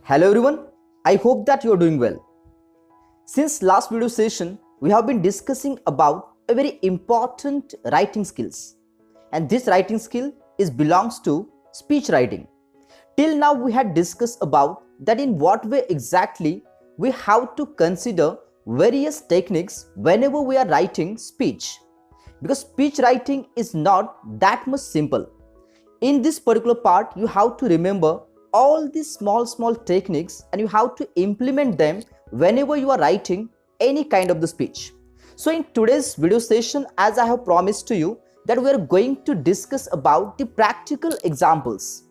Hello everyone, I hope that you are doing well. Since last video session, we have been discussing about a very important writing skills. And this writing skill belongs to speech writing. Till now we had discussed about that in what way exactly we have to consider various techniques whenever we are writing speech. Because speech writing is not that much simple. In this particular part, you have to remember all these small techniques and you have to implement them whenever you are writing any kind of the speech. So in today's video session, as I have promised to you, that we are going to discuss about the practical examples.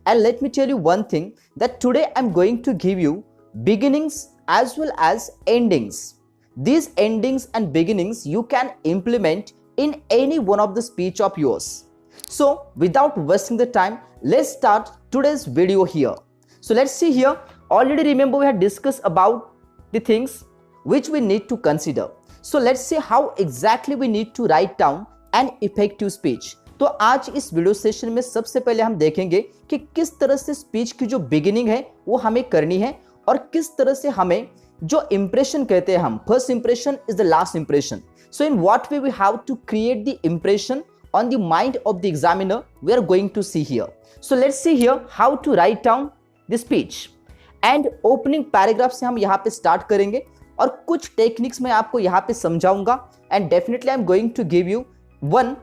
And let me tell you one thing, that today I'm going to give you beginnings as well as endings. These endings and beginnings you can implement in any one of the speech of yours. So without wasting the time, let's start today's video here. So let's see here. Already remember we had discussed about the things which we need to consider. So let's see how exactly we need to write down an effective speech. तो आज इस video session में सबसे पहले हम देखेंगे कि किस तरह से स्पीच की जो बिगिनिंग है वो हमें करनी है और किस तरह से हमें जो इंप्रेशन कहते हैं हम, first impression is the last impression. So in what way we have to create the impression on the mind of the examiner, we are going to see here. So let's see here how to write down the speech. And opening paragraph से हम यहाँ पे start करेंगे और कुछ techniques मैं आपको यहाँ पे समझाऊंगा. And definitely I'm going to give you one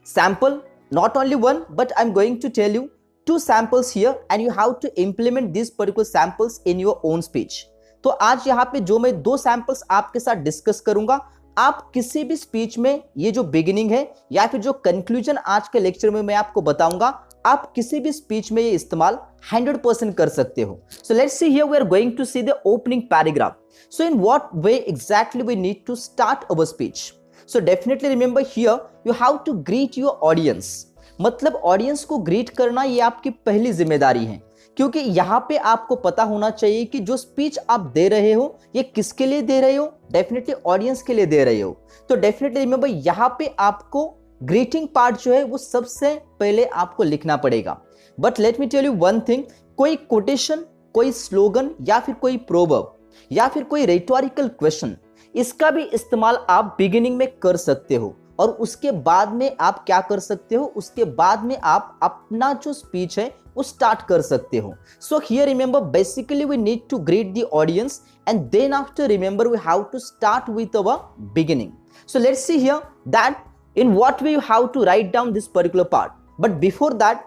sample, not only one, but I'm going to tell you two samples here and you have to implement these particular samples in your own speech. तो आज यहाँ पे जो मैं दो samples आपके साथ discuss करूंगा, आप किसी भी स्पीच में ये जो बिगिनिंग है या फिर जो कंक्लूजन आज के लेक्चर में मैं आपको बताऊंगा, आप किसी भी स्पीच में ये इस्तेमाल 100% कर सकते हो. So let's see here we are going to see the opening paragraph. So in what way exactly we need to start our speech. So definitely remember here you have to greet your audience. मतलब audience को greet करना ये आपकी पहली जिम्मेदारी है, क्योंकि यहाँ पे आपको पता होना चाहिए कि जो स्पीच आप दे रहे हो ये किसके लिए दे रहे हो, डेफिनेटली ऑडियंस के लिए दे रहे हो. तो डेफिनेटली रिमेंबर यहाँ पे आपको ग्रीटिंग पार्ट जो है वो सबसे पहले आपको लिखना पड़ेगा. But let me tell you one thing, कोई कोटेशन, कोई स्लोगन या फिर कोई प्रोवर्ब या फिर कोई रेटोरिकल क्वेश्चन, इसका भी इस्तेमाल आप बिगिनिंग में कर सकते हो और उसके बाद में आप क्या कर सकते हो, उसके बाद में आप अपना जो स्पीच है वो स्टार्ट कर सकते हो. So here remember basically we need to greet the audience and then after remember we have to start with our beginning. So let's see here that in what way you have to write down this particular part. But before that,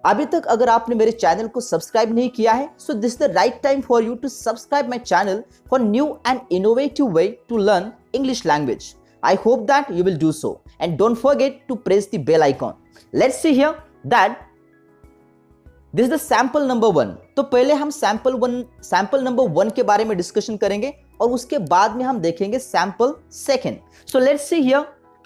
अभी तक अगर आपने मेरे channel को subscribe नहीं किया है, so this the right time for you to subscribe my channel for new and innovative way to learn English language. I hope that you will do so and don't forget to press the bell icon. Let's see here that this is the sample number 1. तो पहले हम sample number 1 के बारे में discussion करेंगे और उसके बाद में हम देखेंगे sample 2. So let's see here,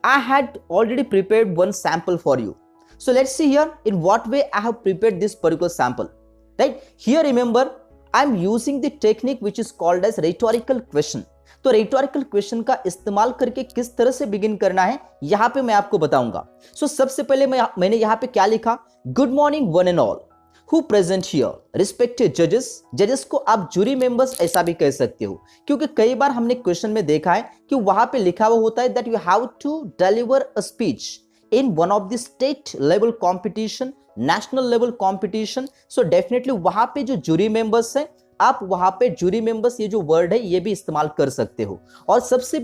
I had already prepared one sample for you. So let's see here in what way I have prepared this particular sample. Right here remember I'm using the technique which is called as rhetorical question. तो rhetorical question का इस्तेमाल करके किस तरह से begin करना है यहां पे मैं आपको बताऊंगा. सो सबसे पहले मैंने यहां पे क्या लिखा, good morning one and all who present here, respected जजेस. जजेस को आप जूरी मेंबर्स ऐसा भी कह सकते हो, क्योंकि कई बार हमने क्वेश्चन में देखा है कि वहां पे लिखा हुआ होता है that you have to deliver a speech in one of the state level competition, national level competition. So definitely वहां पे जो जूरी मेंबर्स है, आप वहां पे जूरी मेंबर्स ये जो वर्ड है ये भी इस्तेमाल कर सकते हो. और सबसे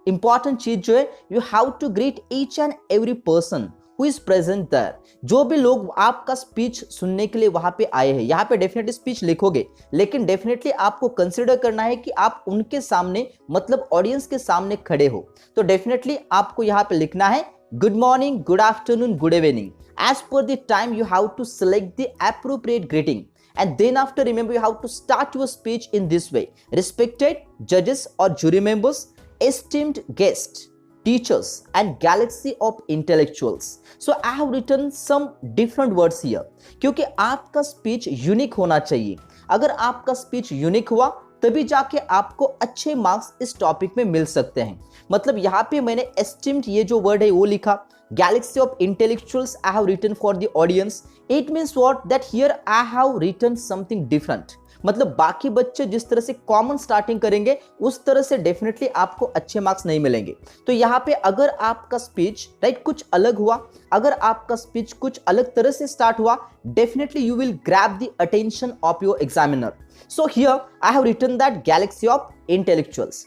इंपॉर्टेंट चीज जो है, you have to greet each and every person who is present there. जो भी लोग आपका स्पीच सुनने के लिए वहां पे आए हैं, यहाँ पे डेफिनेटली स्पीच लिखोगे, लेकिन डेफिनेटली आपको कंसिडर करना है कि आप उनके सामने, मतलब ऑडियंस के सामने खड़े हो. तो डेफिनेटली आपको यहाँ पे लिखना है good morning, good afternoon, good evening. As per the time you have to select the appropriate greeting. And then after remember you have to start your speech in this way: respected judges or jury members, esteemed guests, teachers and galaxy of intellectuals. So I have written some different words here क्योंकि आपका speech unique होना चाहिए. अगर आपका speech unique हुआ तभी जाके आपको अच्छे मार्क्स इस टॉपिक में मिल सकते हैं. मतलब यहाँ पे मैंने एस्टीम्ड ये जो वर्ड है वो लिखा, galaxy of intellectuals I have written for the audience. It means what? That here I have written something different. मतलब बाकी बच्चे जिस तरह से कॉमन स्टार्टिंग करेंगे उस तरह से डेफिनेटली आपको अच्छे मार्क्स नहीं मिलेंगे। तो यहाँ पे अगर आपका स्पीच राइट कुछ अलग हुआ, अगर आपका स्पीच कुछ अलग तरह से स्टार्ट हुआ, definitely you will grab the attention of your examiner. So here I have written that galaxy of intellectuals.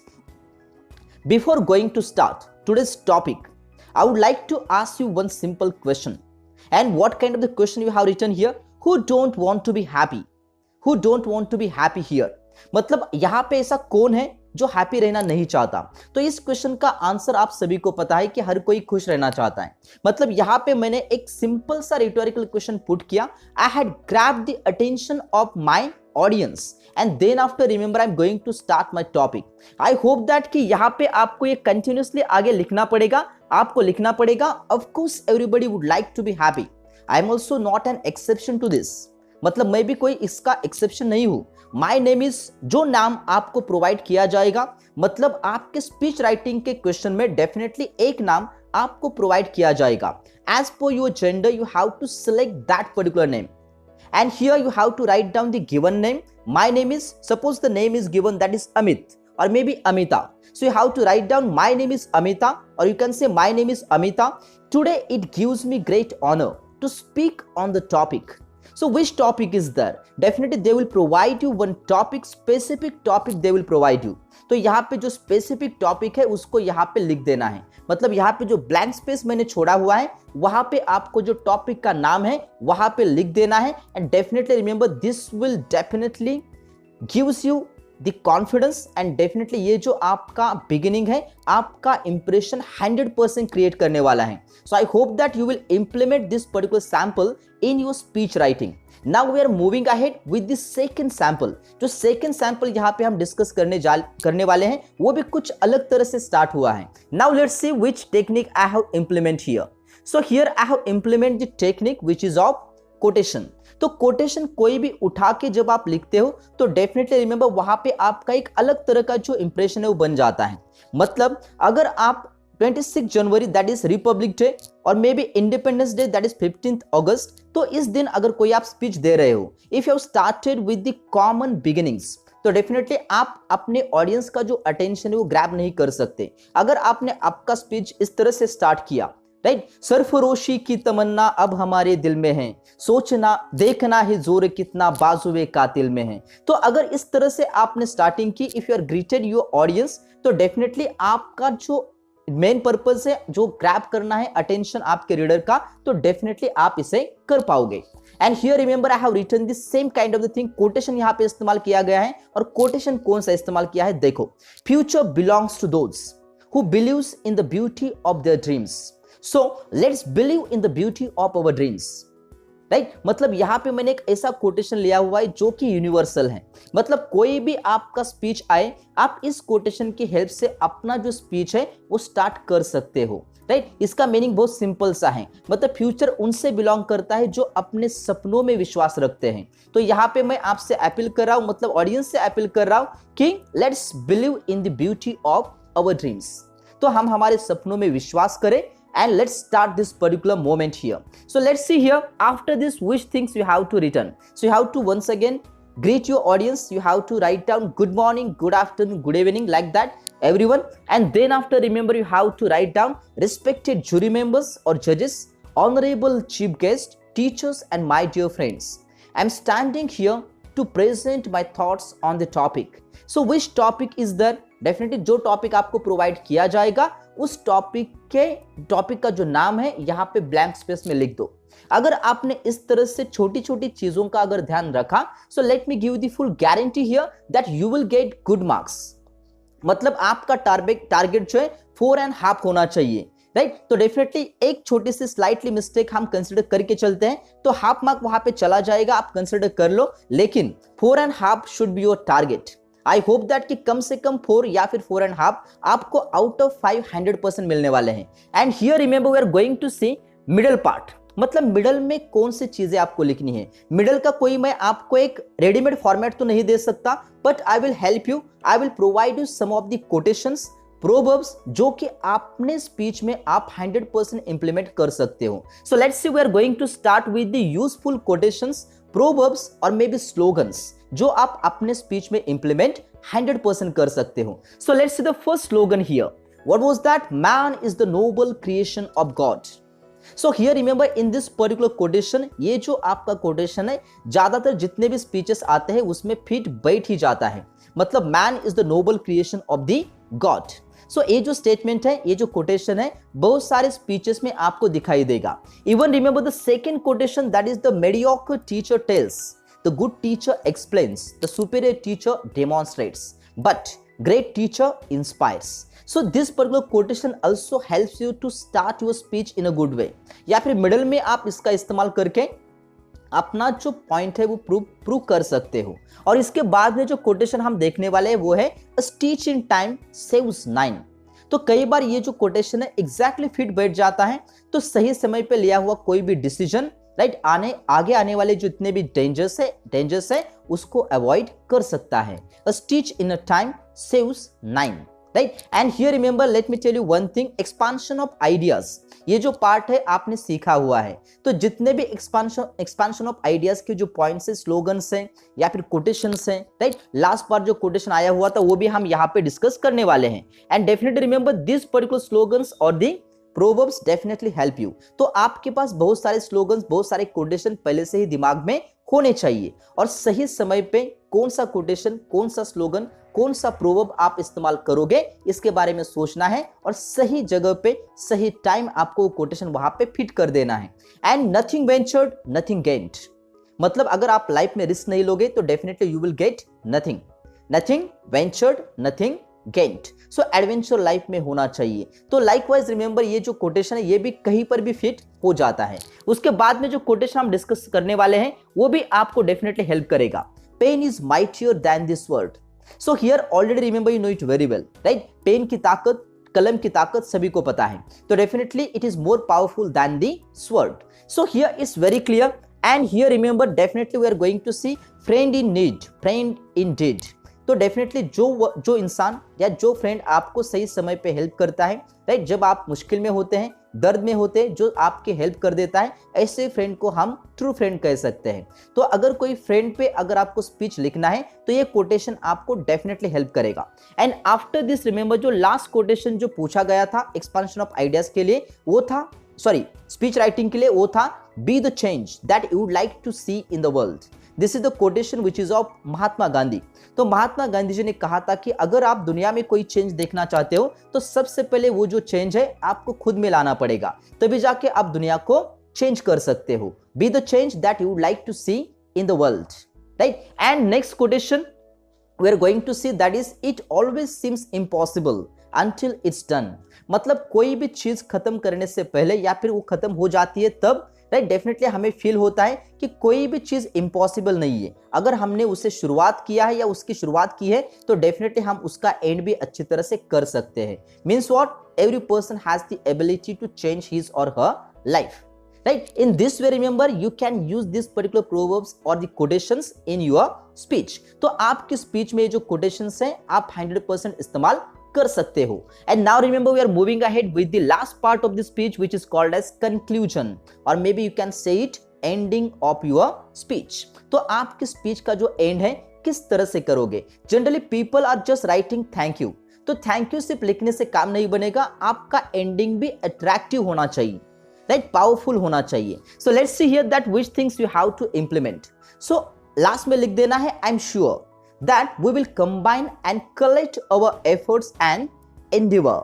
Before going to start today's topic, I would like to ask you one simple question. And what kind of the question you have written here? Who don't want to be happy? Who don't want to be happy here? मतलब यहाँ पे ऐसा कौन है जो happy रहना नहीं चाहता? तो इस क्वेश्चन का आंसर आप सभी को पता है कि हर कोई खुश रहना चाहता है। मतलब यहाँ पे मैंने एक सिंपल सा रिटोरिकल क्वेश्चन पुट किया, I had grabbed the attention of my audience and then after remember I'm going to start my topic. I hope that कि यहाँ पे आपको ये continuously आगे लिखना पड़ेगा, आपको लिखना पड़ेगा। Of course everybody would like to be happy. I am also not an exception to this. मतलब मैं भी कोई इसका exception नहीं हूँ। My name is, जो नाम आपको प्रोवाइड किया जाएगा, मतलब आपके स्पीच राइटिंग के क्वेश्चन में डेफिनेटली एक नाम आपको प्रोवाइड किया जाएगा। As per your gender you have to select that particular name. And here you have to write down the given name. My name is, suppose the name is given that is Amit or maybe Amita. So you have to write down my name is Amita, or you can say my name is Amita. Today it gives me great honor to speak on the topic. So which topic is there? Definitely they will provide you one topic, specific topic they will provide you. तो यहाँ पे जो specific topic है उसको यहाँ पे लिख देना है। मतलब यहाँ पे जो ब्लैंक स्पेस मैंने छोड़ा हुआ है वहां पे आपको जो टॉपिक का नाम है वहां पे लिख देना है। And definitely remember this will definitely gives you the confidence, and definitely ये जो आपका बिगिनिंग है आपका इंप्रेशन 100% क्रिएट करने वाला है। So I hope that you will implement this particular sample in your speech writing. Now we are moving ahead with the second sample. जो second sample यहाँ पे हम डिस्कस करने वाले हैं वो भी कुछ अलग तरह से स्टार्ट हुआ है। Now let's see which technique I have implement here. So here I have implement the technique which is of quotation. तो कोटेशन कोई भी उठा के जब आप लिखते हो तो डेफिनेटली रिमेंबर वहां पे आपका एक अलग तरह का जो इंप्रेशन है वो बन जाता है। मतलब अगर आप 26 जनवरी दैट इज रिपब्लिक डे और may B independence day that is 15th अगस्त, तो इस दिन अगर कोई आप स्पीच दे रहे हो, if you started with the common beginnings, तो डेफिनेटली आप अपने ऑडियंस का जो अटेंशन है वो ग्रैब नहीं कर सकते। अगर आपने आपका स्पीच इस तरह से स्टार्ट किया, राइट, सरफरोशी की तमन्ना अब हमारे दिल में है, सोचना देखना है जोर कितना बाजुए कातिल में है। तो अगर इस तरह से आपने स्टार्टिंग की, if you are greeted your audience, तो डेफिनेटली आपका जो मेन पर्पस है जो ग्रैब करना है अटेंशन आपके रीडर का, तो डेफिनेटली आप इसे कर पाओगे। And here remember I have written this same kind of the thing. Quotation यहाँ पे इस्तेमाल किया गया है, और कोटेशन कौन सा इस्तेमाल किया है देखो, future belongs to those who believes in the beauty of their dreams, so let's believe in the beauty of our dreams, right. मतलब यहाँ पे मैंने एक ऐसा कोटेशन लिया हुआ है जो कि यूनिवर्सल है। मतलब कोई भी आपका स्पीच आए, आप इस कोटेशन की हेल्प से अपना जो स्पीच है वो स्टार्ट कर सकते हो, राइट। इसका मीनिंग बहुत सिंपल सा है, मतलब फ्यूचर उनसे बिलोंग करता है जो अपने सपनों में विश्वास रखते हैं। तो यहाँ पे मैं आपसे अपील कर रहा हूँ, मतलब ऑडियंस से अपील कर रहा हूँ कि let's believe in the beauty of our dreams. तो हम हमारे सपनों में विश्वास करें। And let's start this particular moment here. So let's see here, after this which things you have to return. So you have to once again greet your audience. You have to write down good morning, good afternoon, good evening, like that everyone. And then after remember you have to write down respected jury members or judges, honorable chief guests, teachers and my dear friends. I'm standing here to present my thoughts on the topic. So which topic is there? Definitely जो topic आपको provide किया जाएगा उस topic का जो नाम है यहाँ पे ब्लैंक स्पेस में लिख दो। अगर आपने इस तरह से छोटी छोटी चीजों का अगर ध्यान रखा, so let me give the full guarantee here that you will get good marks. मतलब आपका टारगेट जो है 4.5 होना चाहिए, राइट। तो डेफिनेटली एक छोटी सी स्लाइटली मिस्टेक हम कंसिडर करके चलते हैं तो हाफ मार्क वहां पे चला जाएगा, आप कंसिडर कर लो, लेकिन 4.5 should be your target. I hope that कि कम से कम 4 या फिर 4.5 आपको आउट ऑफ 5 100% मिलने वाले हैं। And here remember we are going to see middle part. मतलब मिडल में कौन सी चीजें आपको लिखनी है। मिडल का कोई मैं आपको एक रेडीमेड फॉर्मेट तो नहीं दे सकता, but I will help you, I will provide you some of the quotations, proverbs जो कि आपने स्पीच में आप 100% इंप्लीमेंट कर सकते हो। So let's see we are going to start with the useful quotations, proverbs और मे बी स्लोगन्स जो आप अपने स्पीच में इंप्लीमेंट 100% कर सकते हो. So let's see the first slogan here. What was that? Man is the noble creation of God. So here remember in this particular quotation, ये जो आपका कोटेशन है ज्यादातर जितने भी स्पीचेस आते हैं उसमें फिट बैठ ही जाता है. मतलब man is the noble creation of the god. So ये जो स्टेटमेंट है, ये जो कोटेशन है, बहुत सारे स्पीचेस में आपको दिखाई देगा. Even remember the second quotation, that is the mediocre teacher tales, the good teacher explains, the superior teacher demonstrates, but great teacher inspires. So this particular quotation also helps you to start your speech in a good way. या फिर middle में आप इसका इस्तेमाल करके अपना जो point है वो प्रूव कर सकते हो. और इसके बाद में जो कोटेशन हम देखने वाले हैं वो है a stitch in time saves 9. तो कई बार ये जो कोटेशन है एग्जैक्टली फिट बैठ जाता है, तो सही समय पे लिया हुआ कोई भी डिसीजन राइट आगे आने वाले जो इतने भी डेंजर्स है उसको अवॉइड कर सकता है. A stitch in a time saves 9. Right. And here remember, let me tell you one thing, expansion of ideas, ये जो पार्ट है आपने सीखा हुआ है. तो जितने भी एक्सपांशन ऑफ आइडियाज के जो पॉइंट्स है, स्लोगन्स हैं या फिर कोटेशंस हैं, राइट, लास्ट बार जो कोटेशन आया हुआ था वो भी हम यहाँ पे डिस्कस करने वाले हैं. And definitely remember this particular slogans और दी प्रोवर्ब्स डेफिनेटली हेल्प यू. तो आपके पास बहुत सारे स्लोगन्स, बहुत सारे कोटेशन पहले से ही दिमाग में होने चाहिए, और सही समय पे कौन सा कोटेशन, कौन सा स्लोगन, कौन सा प्रोवर्ब आप इस्तेमाल करोगे इसके बारे में सोचना है, और सही जगह पे सही टाइम आपको कोटेशन वहां पे फिट कर देना है. And nothing ventured nothing gained, मतलब अगर आप लाइफ में रिस्क नहीं लोगे तो definitely you will get nothing. Nothing ventured nothing gained. So adventure life में होना चाहिए. तो लाइकवाइज रिमेंबर ये जो कोटेशन है ये भी कहीं पर भी फिट हो जाता है. उसके बाद में जो कोटेशन हम डिस्कस करने वाले हैं वो भी आपको डेफिनेटली हेल्प करेगा. Pen is mightier than this word. So here already remember, you know it very well, right. Pen की ताकत, कलम की ताकत सभी को पता है. तो definitely it is more powerful than the sword. So here is very clear. And here remember definitely we are going to see friend in need, friend in deed. तो डेफिनेटली जो इंसान या जो फ्रेंड आपको सही समय पे हेल्प करता है, राइट, जब आप मुश्किल में होते हैं, दर्द में होते हैं, जो आपके हेल्प कर देता है, ऐसे फ्रेंड को हम ट्रू फ्रेंड कह सकते हैं. तो अगर कोई फ्रेंड पे अगर आपको स्पीच लिखना है तो ये कोटेशन आपको डेफिनेटली हेल्प करेगा. एंड आफ्टर दिस रिमेंबर, जो लास्ट कोटेशन जो पूछा गया था एक्सपांशन ऑफ आइडियाज के लिए, वो था, सॉरी, स्पीच राइटिंग के लिए, वो था be the change that you would like to see in the world. This is the quotation which is of Mahatma Gandhi. तो महात्मा गांधी जी ने कहा था कि अगर आप दुनिया में कोई चेंज देखना चाहते हो तो सबसे पहले वो जो चेंज है आपको खुद में लाना पड़ेगा, तभी जाके आप दुनिया को चेंज कर सकते हो. Be the change that you would like to see in the world, right. And next quotation we are going to see, that is it always seems impossible until it's done. मतलब कोई भी चीज खत्म करने से पहले या फिर वो खत्म हो जाती है तब, राइट, डेफिनेटली हमें फील होता है कि कोई भी चीज इम्पॉसिबल नहीं है. अगर हमने उसे शुरुआत किया है या उसकी शुरुआत की है तो डेफिनेटली हम उसका एंड भी अच्छी तरह से कर सकते हैं. Means what, every person has the ability to change his और her life, right. In this way remember you can use this particular proverbs or the quotations in your speech. तो आपकी स्पीच में जो quotations हैं आप 100% इस्तेमाल कर सकते हो. And now remember we are moving ahead with the last part of the speech which is called as conclusion, or maybe you can say it ending of your speech. तो आपकी स्पीच का जो एंड है किस तरह से करोगे. Generally people are just writing thank you. तो थैंक यू सिर्फ लिखने से काम नहीं बनेगा, आपका एंडिंग भी अट्रैक्टिव होना चाहिए, राइट, पावरफुल होना चाहिए. So let's see here that which things you have to implement. So last में लिख देना है, I am sure that we will combine and collect our efforts and endeavor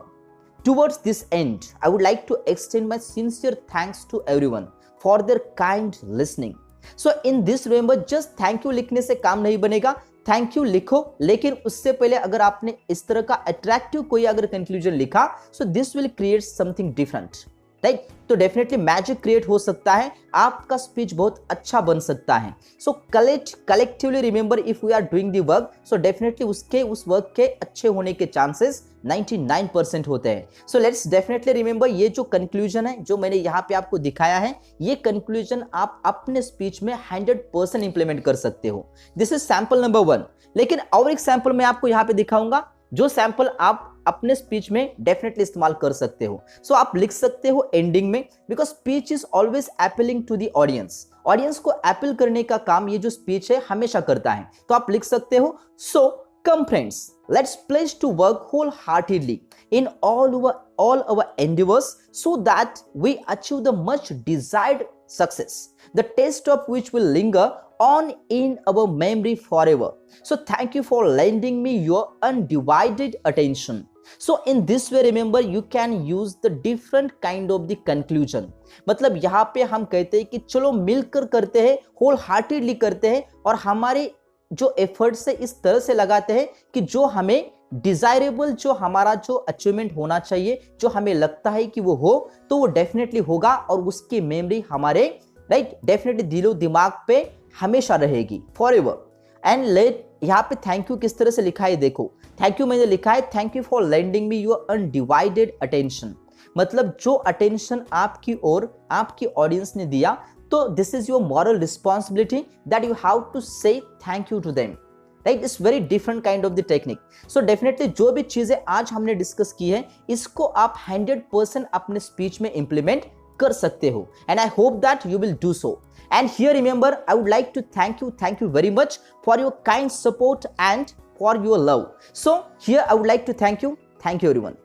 towards this end. I would like to extend my sincere thanks to everyone for their kind listening. So in this remember, just thank you लिखने से काम नहीं बनेगा. Thank you लिखो, लेकिन उससे पहले अगर आपने इस तरह का अट्रैक्टिव कोई अगर कंक्लूजन लिखा, so this will create something different, right. तो डेफिनेटली मैजिक क्रिएट हो सकता है, आपका स्पीच बहुत अच्छा बन सकता है. So collectively remember, if we are doing the work, so definitely उस वर्क के अच्छे होने के चांसेस 99% होते हैं. सो लेट्स डेफिनेटली रिमेंबर, ये जो कंक्लूजन है जो मैंने यहाँ पे आपको दिखाया है, ये कंक्लूजन आप अपने स्पीच में 100% इंप्लीमेंट कर सकते हो. This is sample number 1. लेकिन और एक सैंपल मैं आपको यहाँ पे दिखाऊंगा जो सैंपल आप अपने स्पीच में डेफिनेटली इस्तेमाल कर सकते हो. सो आप लिख सकते हो एंडिंग में, because speech is always appealing to the audience. Audience को अपील करने का काम ये जो स्पीच है हमेशा करता है। तो आप लिख सकते हो, सो come friends, let's pledge to work wholeheartedly in all our endeavors so that we achieve the much desired success, the taste of which will linger on in our memory forever. So thank you for lending me your undivided attention. So in this way, remember, you can use the different kind of the conclusion. मतलब यहाँ पे हम कहते हैं कि चलो मिलकर करते हैं, होल हार्टेडली करते हैं और हमारे जो एफर्ट्स है इस तरह से लगाते हैं कि जो हमें डिजायरेबल, जो हमारा जो अचीवमेंट होना चाहिए, जो हमें लगता है कि वो हो, तो वो डेफिनेटली होगा और उसकी मेमोरी हमारे डेफिनेटली दिलो दिमाग पे हमेशा रहेगी फॉर एवर। एंड लेट, यहाँ पे थैंक यू किस तरह से लिखा है देखो, थैंक यू मैंने लिखा है, thank you for lending me your undivided attention. मतलब जो अटेंशन आपकी और आपकी ऑडियंस ने दिया, तो this is your moral responsibility that you have to say thank you to them, right. It's very different kind of the technique. So definitely जो भी चीजें आज हमने डिस्कस की है, इसको आप 100% अपने स्पीच में इंप्लीमेंट कर सकते हो, and I hope that you will do so. And here, remember, I would like to thank you very much for your kind support and for your love. So here I would like to thank you everyone.